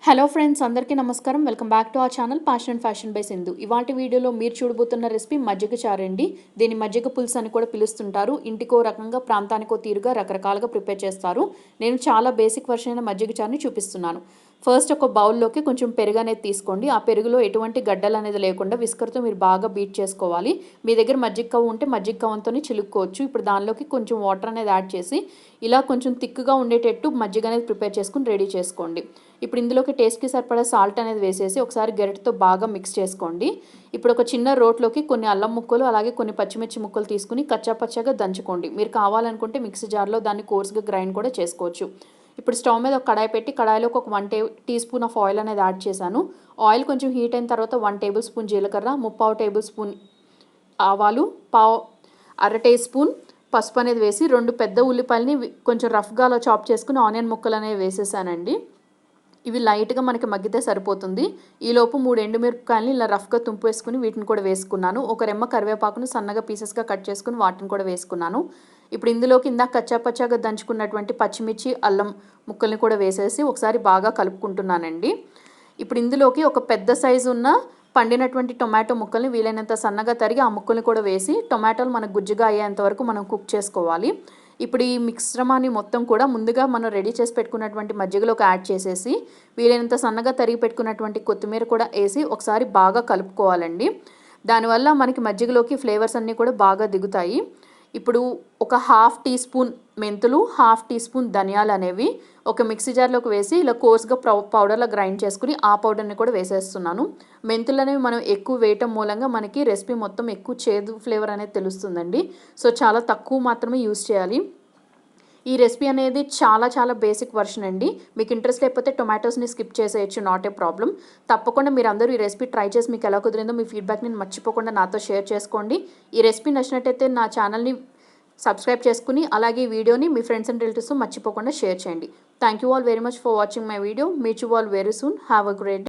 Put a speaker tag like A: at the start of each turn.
A: Hello friends, అందరికీ నమస్కారం. Welcome back to our channel passion and fashion by Sindhu. ఇవాటి వీడియోలో మీరు చూడబోతున్న రెసిపీ మజ్జిగ చారు అండి. దీన్ని మజ్జిగ పులుసు అని కూడా పిలుస్తుంటారు. ఇంటికో రకంగా, ప్రాంతానికో తీరుగా రకరకాలుగా ప్రిపేర్ చేస్తారు. నేను చాలా బేసిక్ వర్షన్ అయిన మజ్జిగ చారుని చూపిస్తున్నాను. ఫస్ట్ ఒక బౌల్లోకి కొంచెం పెరుగు అనేది తీసుకోండి. ఆ పెరుగులో ఎటువంటి గడ్డలు అనేది లేకుండా విస్కర్తో మీరు బాగా బీట్ చేసుకోవాలి. మీ దగ్గర మజ్జిగ కవ్వ ఉంటే మజ్జిగ కవ్వంతోనే చిలుక్కోవచ్చు. ఇప్పుడు దానిలోకి కొంచెం వాటర్ అనేది యాడ్ చేసి ఇలా కొంచెం థిక్గా ఉండేటట్టు మజ్జిగ అనేది ప్రిపేర్ చేసుకుని రెడీ చేసుకోండి. ఇప్పుడు ఇందులోకి టేస్ట్కి సరిపడా సాల్ట్ అనేది వేసేసి ఒకసారి గరిటెతో బాగా మిక్స్ చేసుకోండి. ఇప్పుడు ఒక చిన్న రోట్లోకి కొన్ని అల్లం ముక్కలు అలాగే కొన్ని పచ్చిమిర్చి ముక్కలు తీసుకుని కచ్చాపచ్చాగా దంచుకోండి. మీరు కావాలనుకుంటే మిక్సీ జార్లో దాన్ని కోర్స్గా గ్రైండ్ కూడా చేసుకోవచ్చు. ఇప్పుడు స్టవ్ మీద ఒక కడాయి పెట్టి కడాయిలోకి ఒక 1 టీ స్పూన్ ఆఫ్ ఆయిల్ అనేది యాడ్ చేశాను. ఆయిల్ కొంచెం హీట్ అయిన తర్వాత 1 టేబుల్ స్పూన్ జీలకర్ర, 3/4 టేబుల్ స్పూన్ ఆవాలు, అర టీ స్పూన్ పసుపు అనేది వేసి 2 పెద్ద ఉల్లిపాయలని కొంచెం రఫ్గా అలా చాప్ చేసుకుని ఆనియన్ ముక్కలు అనేవి వేసేసానండి. ఇవి లైట్గా మనకి మగ్గితే సరిపోతుంది. ఈలోపు 3 ఎండుమిరపకాయలని ఇలా రఫ్గా తుంపు వేసుకుని వీటిని కూడా వేసుకున్నాను. ఒక రెమ్మ కరివేపాకును సన్నగా పీసెస్గా కట్ చేసుకుని వాటిని కూడా వేసుకున్నాను. ఇప్పుడు ఇందులోకి ఇందాక కచ్చాపచ్చాగా దంచుకున్నటువంటి పచ్చిమిర్చి, అల్లం ముక్కల్ని కూడా వేసేసి ఒకసారి బాగా కలుపుకుంటున్నానండి. ఇప్పుడు ఇందులోకి ఒక పెద్ద సైజు ఉన్న పండినటువంటి టొమాటో ముక్కల్ని వీలైనంత సన్నగా తరిగి ఆ ముక్కల్ని కూడా వేసి టొమాటోలు మనకు గుజ్జుగా అయ్యేంత వరకు మనం కుక్ చేసుకోవాలి. ఇప్పుడు ఈ మిశ్రమాన్ని మొత్తం కూడా ముందుగా మనం రెడీ చేసి పెట్టుకున్నటువంటి మజ్జిగలోకి యాడ్ చేసేసి వీలైనంత సన్నగా తరిగి పెట్టుకున్నటువంటి కొత్తిమీర కూడా వేసి ఒకసారి బాగా కలుపుకోవాలండి. దానివల్ల మనకి మజ్జిగలోకి ఫ్లేవర్స్ అన్నీ కూడా బాగా దిగుతాయి. ఇప్పుడు ఒక 1/2 టీ స్పూన్ మెంతులు, 1/2 టీ స్పూన్ ధనియాలు అనేవి ఒక మిక్సీ జార్లోకి వేసి ఇలా కోర్స్గా పౌడర్లా గ్రైండ్ చేసుకుని ఆ పౌడర్ని కూడా వేసేస్తున్నాను. మెంతులు అనేవి మనం ఎక్కువ వేయటం మూలంగా మనకి రెసిపీ మొత్తం ఎక్కువ చేదు ఫ్లేవర్ అనేది తెలుస్తుందండి. సో చాలా తక్కువ మాత్రమే యూస్ చేయాలి. ఈ రెసిపీ అనేది చాలా బేసిక్ వర్షన్ అండి. మీకు ఇంట్రెస్ట్ లేకపోతే టొమాటోస్ని స్కిప్ చేసేయచ్చు, నాట్ ఏ ప్రాబ్లం. తప్పకుండా మీరు అందరూ ఈ రెసిపీ ట్రై చేసి మీకు ఎలా కుదిరిందో మీ ఫీడ్బ్యాక్ని మర్చిపోకుండా నాతో షేర్ చేసుకోండి. ఈ రెసిపీ నచ్చినట్టయితే నా ఛానల్ని సబ్స్క్రైబ్ చేసుకుని అలాగే ఈ వీడియోని మీ ఫ్రెండ్స్ అండ్ రిలేటివ్స్తో మర్చిపోకుండా షేర్ చేయండి. Thank you all very much for watching my video. Meet you all very soon. Have a great day.